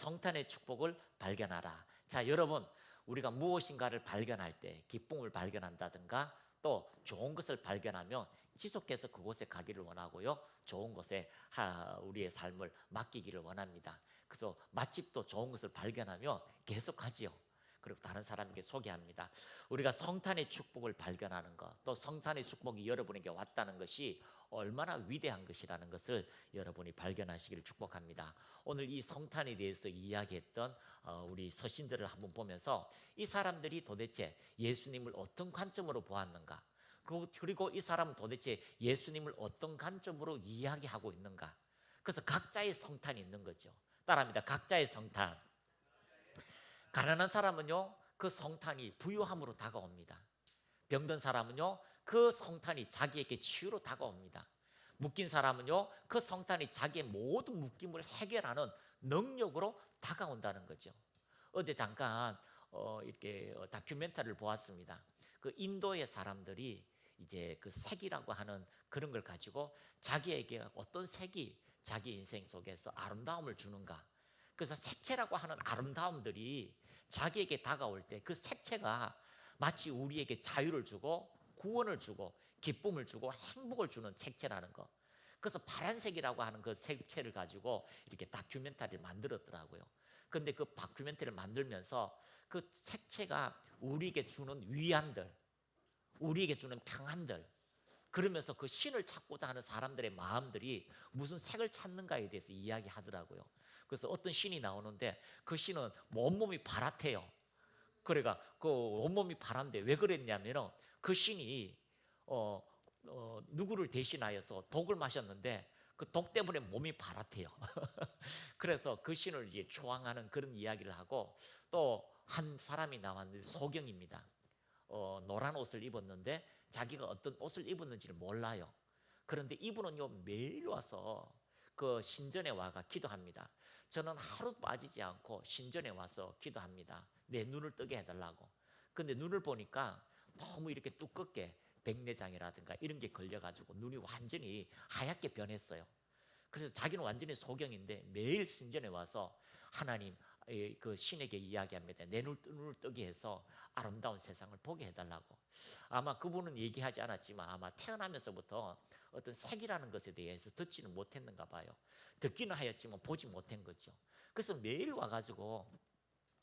성탄의 축복을 발견하라. 자, 여러분, 우리가 무엇인가를 발견할 때 기쁨을 발견한다든가 또 좋은 것을 발견하면 지속해서 그곳에 가기를 원하고요, 좋은 곳에 우리의 삶을 맡기기를 원합니다. 그래서 맛집도 좋은 것을 발견하면 계속 하지요. 그리고 다른 사람에게 소개합니다. 우리가 성탄의 축복을 발견하는 것, 또 성탄의 축복이 여러분에게 왔다는 것이 얼마나 위대한 것이라는 것을 여러분이 발견하시기를 축복합니다. 오늘 이 성탄에 대해서 이야기했던 우리 서신들을 한번 보면서 이 사람들이 도대체 예수님을 어떤 관점으로 보았는가, 그리고 이 사람은 도대체 예수님을 어떤 관점으로 이야기하고 있는가. 그래서 각자의 성탄이 있는 거죠. 따라합니다. 각자의 성탄. 가난한 사람은요, 그 성탄이 부유함으로 다가옵니다. 병든 사람은요, 그 성탄이 자기에게 치유로 다가옵니다. 묶인 사람은요, 그 성탄이 자기의 모든 묶임을 해결하는 능력으로 다가온다는 거죠. 어제 잠깐 이렇게 다큐멘터리를 보았습니다. 그 인도의 사람들이 이제 그 색이라고 하는 그런 걸 가지고 자기에게 어떤 색이 자기 인생 속에서 아름다움을 주는가. 그래서 색채라고 하는 아름다움들이 자기에게 다가올 때 그 색채가 마치 우리에게 자유를 주고 구원을 주고 기쁨을 주고 행복을 주는 색채라는 거. 그래서 파란색이라고 하는 그 색채를 가지고 이렇게 다큐멘터리를 만들었더라고요. 그런데 그 다큐멘터리를 만들면서 그 색채가 우리에게 주는 위안들, 우리에게 주는 평안들, 그러면서 그 신을 찾고자 하는 사람들의 마음들이 무슨 색을 찾는가에 대해서 이야기하더라고요. 그래서 어떤 신이 나오는데 그 신은 온몸이 파랗대요. 그러니까 그 온몸이 파란데 왜 그랬냐면 그 신이 누구를 대신하여서 독을 마셨는데 그 독 때문에 몸이 파랗대요. 그래서 그 신을 이제 초항하는 그런 이야기를 하고, 또 한 사람이 나왔는데 소경입니다. 노란 옷을 입었는데 자기가 어떤 옷을 입었는지를 몰라요. 그런데 이분은요, 매일 와서 그 신전에 와가 기도합니다. 저는 하루 빠지지 않고 신전에 와서 기도합니다. 내 눈을 뜨게 해달라고. 근데 눈을 보니까 너무 이렇게 두껍게 백내장이라든가 이런 게 걸려가지고 눈이 완전히 하얗게 변했어요. 그래서 자기는 완전히 소경인데 매일 신전에 와서 하나님, 그 신에게 이야기합니다. 내 눈을 뜨게 해서 아름다운 세상을 보게 해달라고. 아마 그분은 얘기하지 않았지만 아마 태어나면서부터 어떤 색이라는 것에 대해서 듣지는 못했는가 봐요. 듣기는 하였지만 보지 못한 거죠. 그래서 매일 와가지고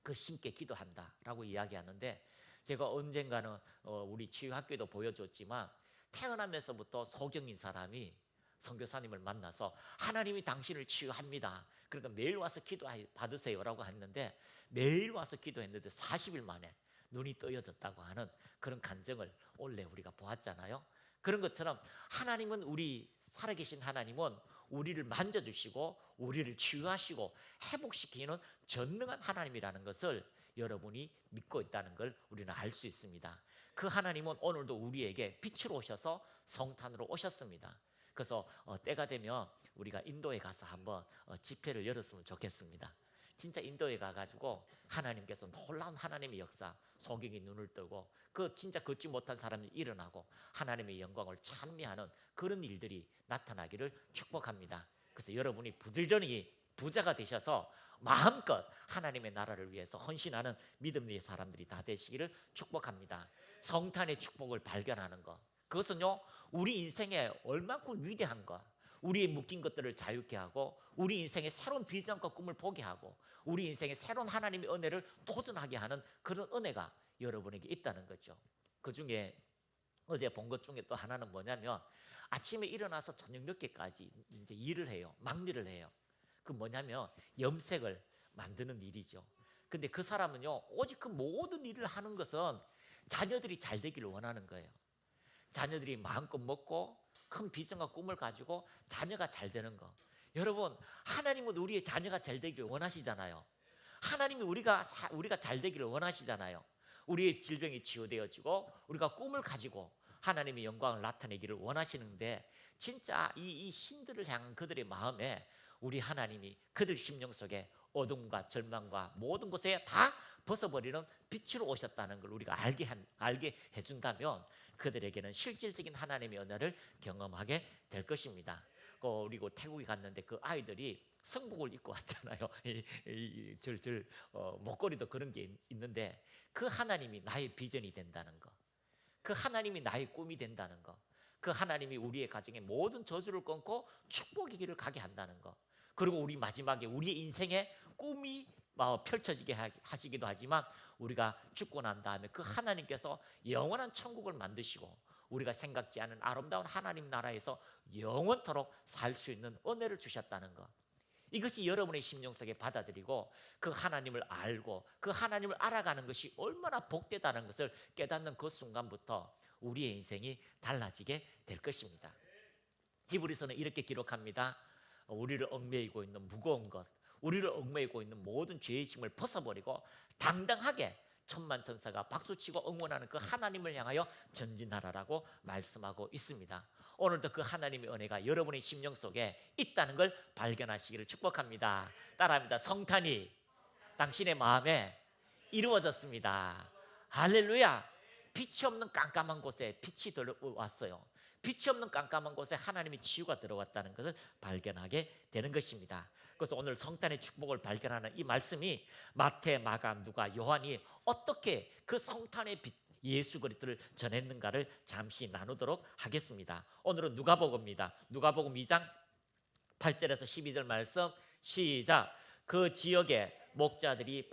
그 신께 기도한다라고 이야기하는데, 제가 언젠가는 우리 치유학교에도 보여줬지만 태어나면서부터 소경인 사람이 선교사님을 만나서 하나님이 당신을 치유합니다. 그러니까 매일 와서 기도 받으세요라고 했는데, 매일 와서 기도했는데 40일 만에 눈이 떠여졌다고 하는 그런 간증을 원래 우리가 보았잖아요. 그런 것처럼 하나님은, 우리 살아계신 하나님은 우리를 만져주시고 우리를 치유하시고 회복시키는 전능한 하나님이라는 것을 여러분이 믿고 있다는 걸 우리는 알 수 있습니다. 그 하나님은 오늘도 우리에게 빛으로 오셔서 성탄으로 오셨습니다. 그래서 때가 되면 우리가 인도에 가서 한번 집회를 열었으면 좋겠습니다. 진짜 인도에 가가지고 하나님께서 놀라운 하나님의 역사, 소경이 눈을 뜨고 그 진짜 걷지 못한 사람이 일어나고 하나님의 영광을 찬미하는 그런 일들이 나타나기를 축복합니다. 그래서 여러분이 부지런히 부자가 되셔서 마음껏 하나님의 나라를 위해서 헌신하는 믿음의 사람들이 다 되시기를 축복합니다. 성탄의 축복을 발견하는 것, 그것은요, 우리 인생에 얼마큼 위대한가, 우리의 묶인 것들을 자유케 하고 우리 인생의 새로운 비전과 꿈을 보게 하고 우리 인생의 새로운 하나님의 은혜를 도전하게 하는 그런 은혜가 여러분에게 있다는 거죠. 그 중에 어제 본 것 중에 또 하나는 뭐냐면, 아침에 일어나서 저녁 늦게까지 이제 일을 해요. 막일을 해요. 그 뭐냐면 염색을 만드는 일이죠. 근데 그 사람은요, 오직 그 모든 일을 하는 것은 자녀들이 잘 되기를 원하는 거예요. 자녀들이 마음껏 먹고 큰 비전과 꿈을 가지고 자녀가 잘 되는 거. 여러분, 하나님은 우리의 자녀가 잘 되기를 원하시잖아요. 하나님이 우리가 잘 되기를 원하시잖아요. 우리의 질병이 치유되어지고 우리가 꿈을 가지고 하나님의 영광을 나타내기를 원하시는데, 진짜 이 신들을 향한 그들의 마음에 우리 하나님이 그들 심령 속에 어둠과 절망과 모든 것에 다 벗어버리는 빛으로 오셨다는 걸 우리가 알게 해준다면 그들에게는 실질적인 하나님의 은혜를 경험하게 될 것입니다. 그리고 태국에 갔는데 그 아이들이 성복을 입고 왔잖아요. 절절 목걸이도 그런 게 있는데, 그 하나님이 나의 비전이 된다는 거, 그 하나님이 나의 꿈이 된다는 거, 그 하나님이 우리의 가정에 모든 저주를 끊고 축복의 길을 가게 한다는 거, 그리고 우리 마지막에 우리의 인생에 꿈이 펼쳐지게 하시기도 하지만, 우리가 죽고 난 다음에 그 하나님께서 영원한 천국을 만드시고 우리가 생각지 않은 아름다운 하나님 나라에서 영원토록 살 수 있는 은혜를 주셨다는 것, 이것이 여러분의 심령 속에 받아들이고 그 하나님을 알고 그 하나님을 알아가는 것이 얼마나 복되다는 것을 깨닫는 그 순간부터 우리의 인생이 달라지게 될 것입니다. 히브리서는 이렇게 기록합니다. 우리를 얽매이고 있는 무거운 것, 우리를 얽매이고 있는 모든 죄의 짐을 벗어버리고 당당하게 천만천사가 박수치고 응원하는 그 하나님을 향하여 전진하라라고 말씀하고 있습니다. 오늘도 그 하나님의 은혜가 여러분의 심령 속에 있다는 걸 발견하시기를 축복합니다. 따라합니다. 성탄이 당신의 마음에 이루어졌습니다. 할렐루야. 빛이 없는 깜깜한 곳에 빛이 들어왔어요. 빛이 없는 깜깜한 곳에 하나님의 치유가 들어왔다는 것을 발견하게 되는 것입니다. 그래서 오늘 성탄의 축복을 발견하는 이 말씀이 마태, 마가, 누가, 요한이 어떻게 그 성탄의 빛 예수 그리스도를 전했는가를 잠시 나누도록 하겠습니다. 오늘은 누가복음입니다. 누가복음 2장 8절에서 12절 말씀 시작. 그 지역의 목자들이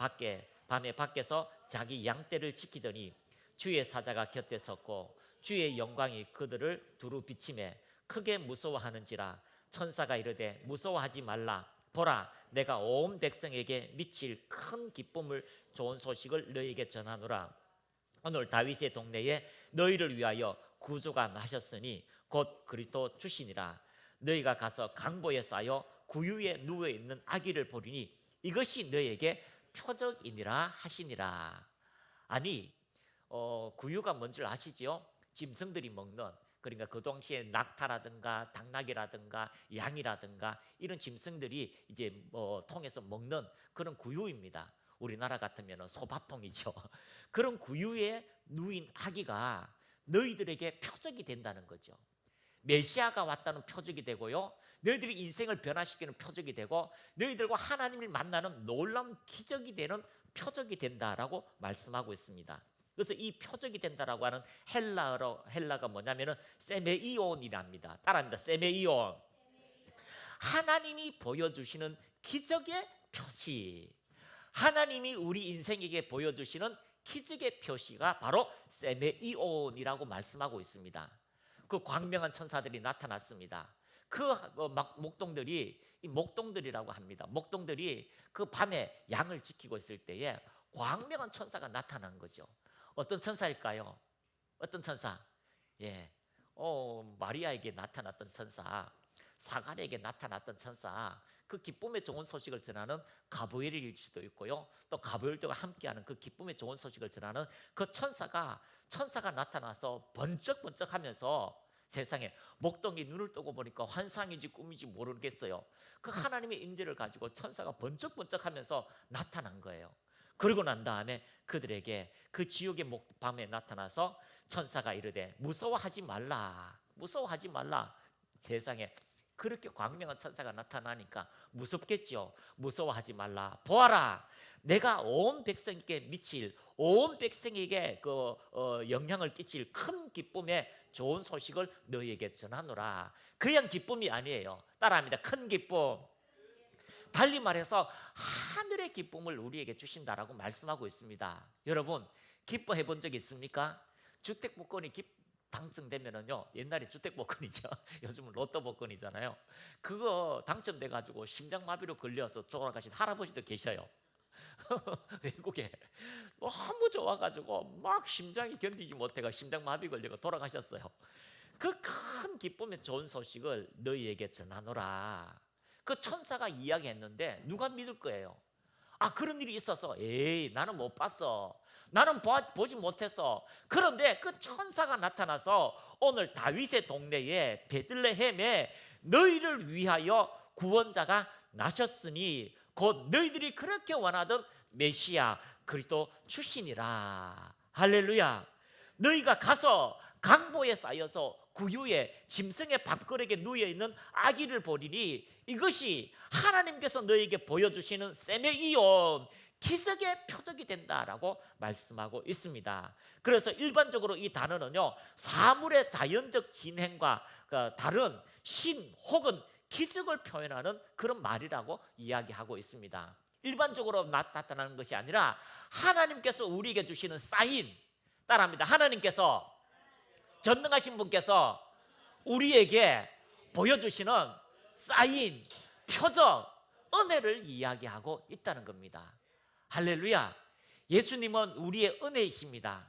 밤에 밖에서 자기 양떼를 지키더니 주의 사자가 곁에 섰고 주의 영광이 그들을 두루 비치매 크게 무서워하는지라. 천사가 이르되 무서워하지 말라. 보라, 내가 온 백성에게 미칠 큰 기쁨을 좋은 소식을 너희에게 전하노라. 오늘 다윗의 동네에 너희를 위하여 구주가 나셨으니 곧 그리스도 주시니라. 너희가 가서 강보에 쌓여 구유에 누워 있는 아기를 보리니 이것이 너희에게 표적이니라 하시니라. 아니, 구유가 뭔지 아시죠? 짐승들이 먹는, 그러니까 그 당시에 낙타라든가 당나귀라든가 양이라든가 이런 짐승들이 이제 통해서 먹는 그런 구유입니다. 우리나라 같으면 소밥통이죠. 그런 구유에 누인 아기가 너희들에게 표적이 된다는 거죠. 메시아가 왔다는 표적이 되고요, 너희들이 인생을 변화시키는 표적이 되고 너희들과 하나님을 만나는 놀라운 기적이 되는 표적이 된다라고 말씀하고 있습니다. 그래서 이 표적이 된다라고 하는 헬라가 뭐냐면은 세메이온이랍니다. 따라합니다. 세메이온. 하나님이 보여주시는 기적의 표시, 하나님이 우리 인생에게 보여주시는 기적의 표시가 바로 세메이온이라고 말씀하고 있습니다. 그 광명한 천사들이 나타났습니다. 그 목동들이라고 합니다. 목동들이 그 밤에 양을 지키고 있을 때에 광명한 천사가 나타난 거죠. 어떤 천사일까요? 어떤 천사? 마리아에게 나타났던 천사, 사가랴에게 나타났던 천사, 그 기쁨의 좋은 소식을 전하는 가브리엘일 수도 있고요, 또 가브리엘과 함께하는 그 기쁨의 좋은 소식을 전하는 그 천사가 나타나서 번쩍번쩍하면서 세상에 목동이 눈을 뜨고 보니까 환상인지 꿈인지 모르겠어요. 그 하나님의 임재를 가지고 천사가 번쩍번쩍하면서 나타난 거예요. 그러고 난 다음에 그들에게 그 지옥의 밤에 나타나서 천사가 이르되 무서워하지 말라. 세상에 그렇게 광명한 천사가 나타나니까 무섭겠죠. 무서워하지 말라. 보아라, 내가 온 백성에게 온 백성에게 영향을 끼칠 큰 기쁨의 좋은 소식을 너희에게 전하노라. 그냥 기쁨이 아니에요. 따라합니다. 큰 기쁨. 달리 말해서 하늘의 기쁨을 우리에게 주신다라고 말씀하고 있습니다. 여러분, 기뻐해 본 적 있습니까? 주택복권이 당첨되면은요, 옛날에 주택복권이죠. 요즘은 로또복권이잖아요. 그거 당첨돼 가지고 심장마비로 걸려서 돌아가신 할아버지도 계셔요. 외국에 너무 좋아가지고 막 심장이 견디지 못해가 심장마비 걸리고 돌아가셨어요. 그 큰 기쁨의 좋은 소식을 너희에게 전하노라. 그 천사가 이야기했는데 누가 믿을 거예요? 그런 일이 있어서 나는 못 봤어, 나는 보지 못했어. 그런데 그 천사가 나타나서 오늘 다윗의 동네에 베들레헴에 너희를 위하여 구원자가 나셨으니 곧 너희들이 그렇게 원하던 메시아 그리스도 출신이라. 할렐루야. 너희가 가서 강보에 쌓여서 구유에 짐승의 밥그릇에 누워있는 아기를 보리니 이것이 하나님께서 너에게 보여주시는 세메이온 기적의 표적이 된다라고 말씀하고 있습니다. 그래서 일반적으로 이 단어는요, 사물의 자연적 진행과 다른 신 혹은 기적을 표현하는 그런 말이라고 이야기하고 있습니다. 일반적으로 나타나는 것이 아니라 하나님께서 우리에게 주시는 사인, 따라합니다. 하나님께서, 전능하신 분께서 우리에게 보여주시는 사인, 표적, 은혜를 이야기하고 있다는 겁니다. 할렐루야. 예수님은 우리의 은혜이십니다.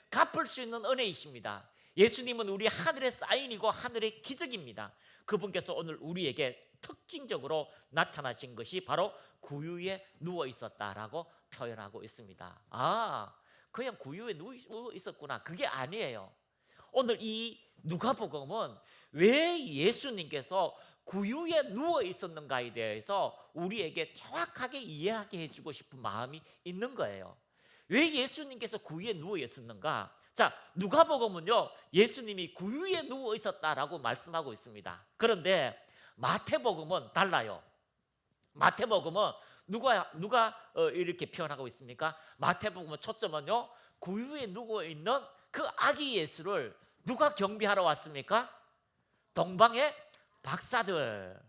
갚을 수 있는 은혜이십니다. 예수님은 우리 하늘의 사인이고 하늘의 기적입니다. 그분께서 오늘 우리에게 특징적으로 나타나신 것이 바로 구유에 누워 있었다라고 표현하고 있습니다. 그냥 구유에 누워 있었구나, 그게 아니에요. 오늘 이 누가복음은 왜 예수님께서 구유에 누워 있었는가에 대해서 우리에게 정확하게 이해하게 해주고 싶은 마음이 있는 거예요. 왜 예수님께서 구유에 누워 있었는가? 자, 누가복음은요, 예수님이 구유에 누워 있었다라고 말씀하고 있습니다. 그런데 마태복음은 달라요. 마태복음은 누가 이렇게 표현하고 있습니까? 마태복음은 초점은요, 구유에 누워 있는 그 아기 예수를 누가 경비하러 왔습니까? 동방의 박사들,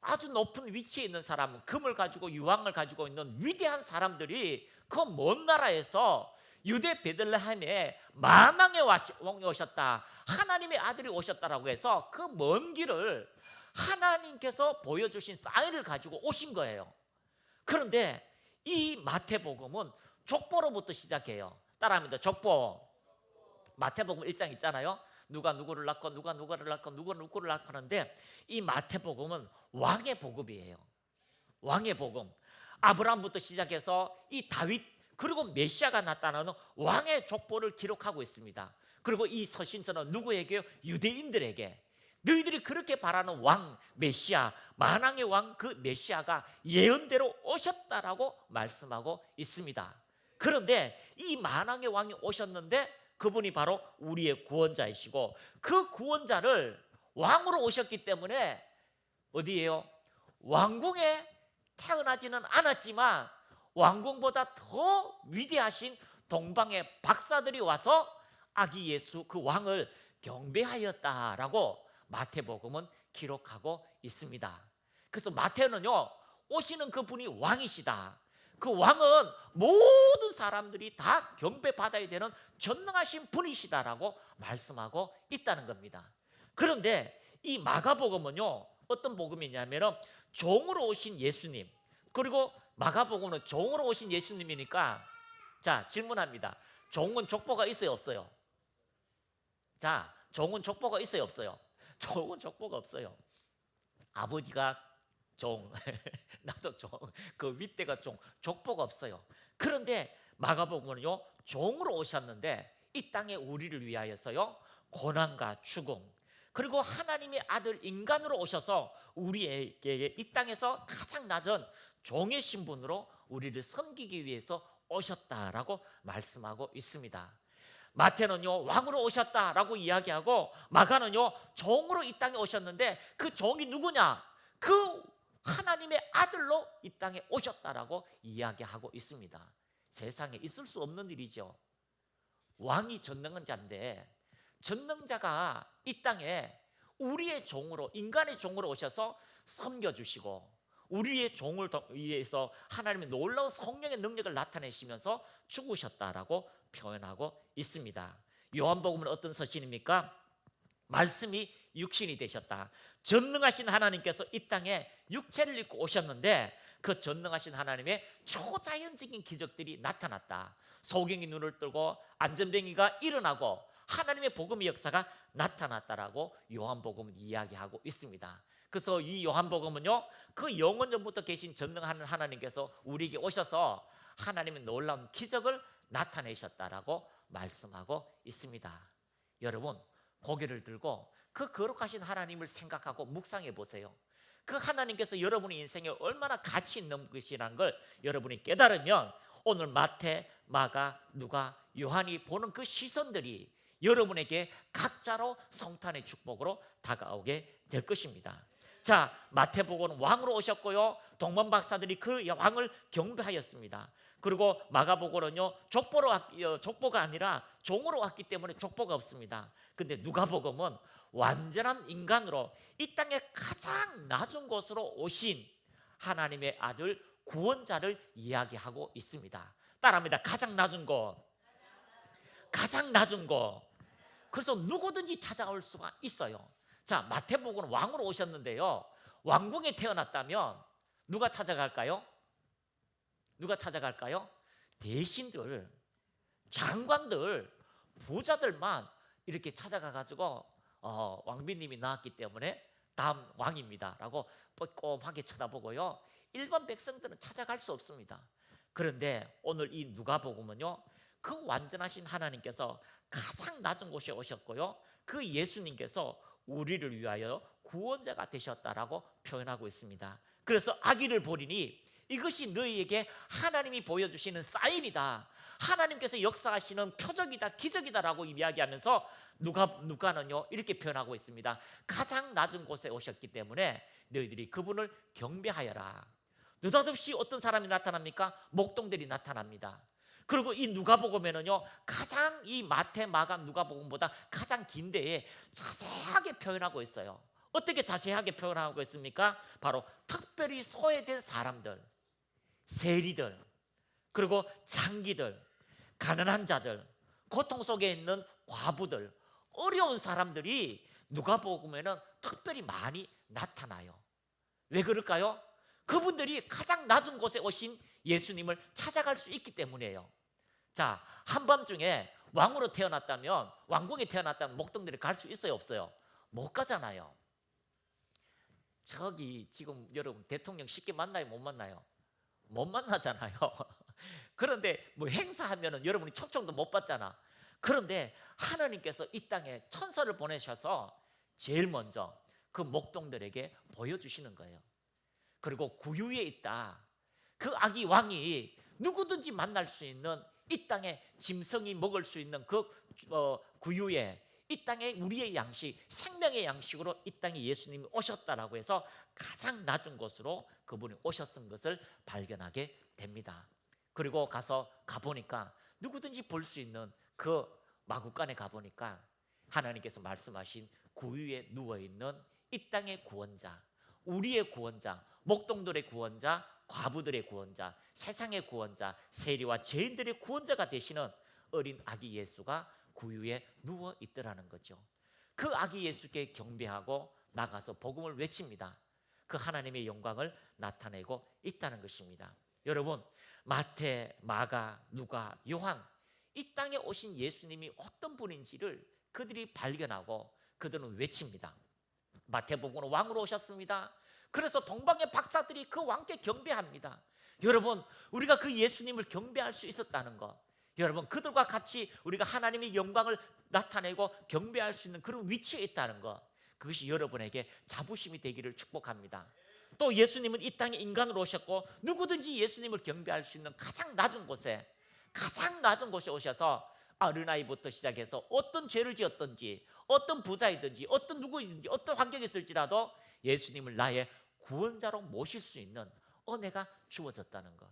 아주 높은 위치에 있는 사람, 금을 가지고 유황을 가지고 있는 위대한 사람들이 그 먼 나라에서 유대 베들레헴에 만왕의 왕이 오셨다, 하나님의 아들이 오셨다라고 해서 그 먼 길을 하나님께서 보여주신 사인을 가지고 오신 거예요. 그런데 이 마태복음은 족보로부터 시작해요. 따라합니다. 족보. 마태복음 1장 있잖아요. 누가 누구를 낳고 누가 누구를 낳고 누가 누구를 낳고 하는데, 이 마태복음은 왕의 복음이에요. 왕의 복음. 아브라함부터 시작해서 이 다윗 그리고 메시아가 나타나는 왕의 족보를 기록하고 있습니다. 그리고 이 서신서는 누구에게요? 유대인들에게. 너희들이 그렇게 바라는 왕 메시아, 만왕의 왕 그 메시아가 예언대로 오셨다라고 말씀하고 있습니다. 그런데 이 만왕의 왕이 오셨는데 그분이 바로 우리의 구원자이시고, 그 구원자를 왕으로 오셨기 때문에 어디에요? 왕궁에 태어나지는 않았지만 왕궁보다 더 위대하신 동방의 박사들이 와서 아기 예수 그 왕을 경배하였다라고 마태복음은 기록하고 있습니다. 그래서 마태는요, 오시는 그분이 왕이시다, 그 왕은 모든 사람들이 다 경배받아야 되는 전능하신 분이시다라고 말씀하고 있다는 겁니다. 그런데 이 마가복음은요, 어떤 복음이냐면 종으로 오신 예수님, 그리고 마가복음은 종으로 오신 예수님이니까, 자, 질문합니다. 종은 족보가 있어요, 없어요? 자, 종은 족보가 있어요, 없어요? 종은 족보가 없어요. 아버지가 종, 나도 종, 그 윗대가 종, 족보가 없어요. 그런데 마가복음은요, 종으로 오셨는데 이 땅에 우리를 위하여서요, 고난과 죽음, 그리고 하나님의 아들 인간으로 오셔서 우리에게 이 땅에서 가장 낮은 종의 신분으로 우리를 섬기기 위해서 오셨다라고 말씀하고 있습니다. 마태는요, 왕으로 오셨다라고 이야기하고, 마가는요, 종으로 이 땅에 오셨는데 그 종이 누구냐? 그 하나님의 아들로 이 땅에 오셨다라고 이야기하고 있습니다. 세상에 있을 수 없는 일이죠. 왕이 전능한 자인데 전능자가 이 땅에 우리의 종으로, 인간의 종으로 오셔서 섬겨주시고, 우리의 종을 위해서 하나님의 놀라운 성령의 능력을 나타내시면서 죽으셨다라고 표현하고 있습니다. 요한복음은 어떤 서신입니까? 말씀이 육신이 되셨다. 전능하신 하나님께서 이 땅에 육체를 입고 오셨는데 그 전능하신 하나님의 초자연적인 기적들이 나타났다. 소경이 눈을 뜨고 안전뱅이가 일어나고 하나님의 복음의 역사가 나타났다라고 요한복음은 이야기하고 있습니다. 그래서 이 요한복음은요, 그 영원전부터 계신 전능한 하나님께서 우리에게 오셔서 하나님의 놀라운 기적을 나타내셨다라고 말씀하고 있습니다. 여러분, 고개를 들고 그 거룩하신 하나님을 생각하고 묵상해 보세요. 그 하나님께서 여러분의 인생에 얼마나 가치 있는 것이라는 걸 여러분이 깨달으면 오늘 마태, 마가, 누가 요한이 보는 그 시선들이 여러분에게 각자로 성탄의 축복으로 다가오게 될 것입니다. 자, 마태복음은 왕으로 오셨고요, 동문 박사들이 그 왕을 경배하였습니다. 그리고 마가복음은요, 족보가 아니라 종으로 왔기 때문에 족보가 없습니다. 근데 누가복음은 완전한 인간으로 이 땅에 가장 낮은 곳으로 오신 하나님의 아들 구원자를 이야기하고 있습니다. 따라합니다. 가장 낮은 곳, 가장 낮은 곳. 그래서 누구든지 찾아올 수가 있어요. 자, 마태복음은 왕으로 오셨는데요, 왕궁에 태어났다면 누가 찾아갈까요? 누가 찾아갈까요? 대신들, 장관들, 부자들만 이렇게 찾아가가지고 왕비님이 나왔기 때문에 다음 왕입니다 라고 꼼꼼하게 쳐다보고요, 일반 백성들은 찾아갈 수 없습니다. 그런데 오늘 이 누가복음은요, 그 완전하신 하나님께서 가장 낮은 곳에 오셨고요, 그 예수님께서 우리를 위하여 구원자가 되셨다라고 표현하고 있습니다. 그래서 아기를 보리니 이것이 너희에게 하나님이 보여주시는 사인이다, 하나님께서 역사하시는 표적이다, 기적이다라고 이야기하면서 누가는요 이렇게 표현하고 있습니다. 가장 낮은 곳에 오셨기 때문에 너희들이 그분을 경배하여라. 느닷없이 어떤 사람이 나타납니까? 목동들이 나타납니다. 그리고 이 누가복음에는요, 가장 이 마태, 마가, 누가복음보다 가장 긴데에 자세하게 표현하고 있어요. 어떻게 자세하게 표현하고 있습니까? 바로 특별히 소외된 사람들, 세리들, 그리고 장기들, 가난한 자들, 고통 속에 있는 과부들, 어려운 사람들이 누가복음에는 특별히 많이 나타나요. 왜 그럴까요? 그분들이 가장 낮은 곳에 오신 예수님을 찾아갈 수 있기 때문이에요. 자, 한밤중에 왕으로 태어났다면, 왕궁에 태어났다면 목동들이 갈 수 있어요, 없어요? 못 가잖아요. 저기 지금 여러분 대통령 쉽게 만나요, 못 만나요? 못 만나잖아요. 그런데 뭐 행사하면은 여러분이 초청도 못 받잖아. 그런데 하나님께서 이 땅에 천사를 보내셔서 제일 먼저 그 목동들에게 보여주시는 거예요. 그리고 구유에 있다, 그 아기 왕이 누구든지 만날 수 있는 이 땅에 짐승이 먹을 수 있는 그 구유에, 이 땅에 우리의 양식, 생명의 양식으로 이 땅에 예수님이 오셨다라고 해서 가장 낮은 곳으로 그분이 오셨던 것을 발견하게 됩니다. 그리고 가보니까 누구든지 볼 수 있는 그 마구간에 가보니까 하나님께서 말씀하신 구유에 누워있는 이 땅의 구원자, 우리의 구원자, 목동들의 구원자, 과부들의 구원자, 세상의 구원자, 세리와 죄인들의 구원자가 되시는 어린 아기 예수가 구유에 누워 있더라는 거죠. 그 아기 예수께 경배하고 나가서 복음을 외칩니다. 그 하나님의 영광을 나타내고 있다는 것입니다. 여러분, 마태, 마가, 누가, 요한, 이 땅에 오신 예수님이 어떤 분인지를 그들이 발견하고 그들은 외칩니다. 마태복음은 왕으로 오셨습니다. 그래서 동방의 박사들이 그 왕께 경배합니다. 여러분, 우리가 그 예수님을 경배할 수 있었다는 것, 여러분, 그들과 같이 우리가 하나님의 영광을 나타내고 경배할 수 있는 그런 위치에 있다는 것, 그것이 여러분에게 자부심이 되기를 축복합니다. 또 예수님은 이 땅에 인간으로 오셨고 누구든지 예수님을 경배할 수 있는 가장 낮은 곳에 오셔서 어린아이부터 시작해서 어떤 죄를 지었든지, 어떤 부자이든지, 어떤 누구이든지, 어떤 환경에 있을지라도 예수님을 나의 구원자로 모실 수 있는 은혜가 주어졌다는 것.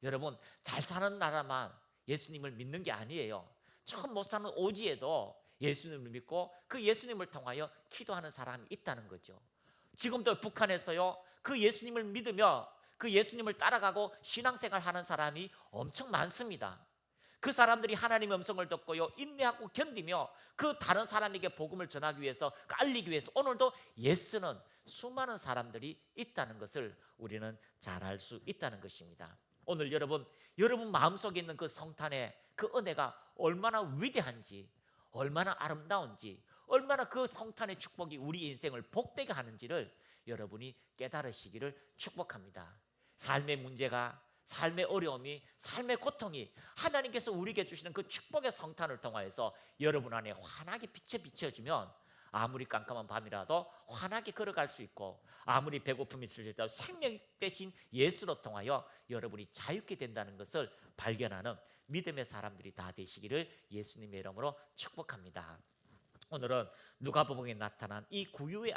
여러분, 잘 사는 나라만 예수님을 믿는 게 아니에요. 처음 못 사는 오지에도 예수님을 믿고 그 예수님을 통하여 기도하는 사람이 있다는 거죠. 지금도 북한에서요, 그 예수님을 믿으며 그 예수님을 따라가고 신앙생활하는 사람이 엄청 많습니다. 그 사람들이 하나님의 음성을 듣고요, 인내하고 견디며 그 다른 사람에게 복음을 전하기 위해서, 알리기 위해서 오늘도 예수는 수많은 사람들이 있다는 것을 우리는 잘 알 수 있다는 것입니다. 오늘 여러분 마음속에 있는 그 성탄의 그 은혜가 얼마나 위대한지, 얼마나 아름다운지, 얼마나 그 성탄의 축복이 우리 인생을 복되게 하는지를 여러분이 깨달으시기를 축복합니다. 삶의 문제가, 삶의 어려움이, 삶의 고통이 하나님께서 우리에게 주시는 그 축복의 성탄을 통하여서 여러분 안에 환하게 빛에 비춰주면 아무리 깜깜한 밤이라도 환하게 걸어갈 수 있고, 아무리 배고픔이 있을 때도 생명 대신 예수로 통하여 여러분이 자유케 된다는 것을 발견하는 믿음의 사람들이 다 되시기를 예수님의 이름으로 축복합니다. 오늘은 누가복음에 나타난 이 구유에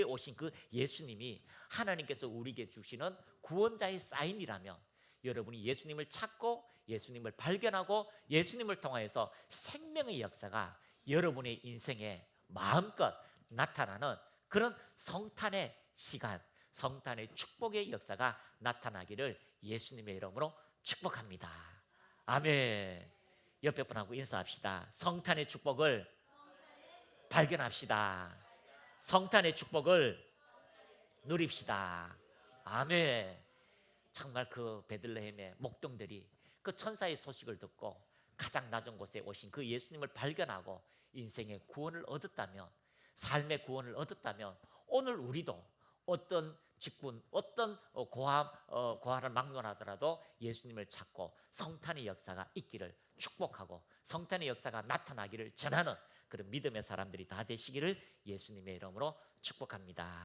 오신 그 예수님이 하나님께서 우리에게 주시는 구원자의 사인이라면, 여러분이 예수님을 찾고 예수님을 발견하고 예수님을 통하여서 생명의 역사가 여러분의 인생에 마음껏 나타나는 그런 성탄의 시간, 성탄의 축복의 역사가 나타나기를 예수님의 이름으로 축복합니다. 아멘. 옆에 분하고 인사합시다. 성탄의 축복을 발견합시다. 성탄의 축복을 누립시다. 아멘. 정말 그 베들레헴의 목동들이 그 천사의 소식을 듣고 가장 낮은 곳에 오신 그 예수님을 발견하고 인생의 구원을 얻었다면, 삶의 구원을 얻었다면, 오늘 우리도 어떤 직분, 어떤 고아를 막론하더라도 예수님을 찾고 성탄의 역사가 있기를 축복하고 성탄의 역사가 나타나기를 전하는 그런 믿음의 사람들이 다 되시기를 예수님의 이름으로 축복합니다.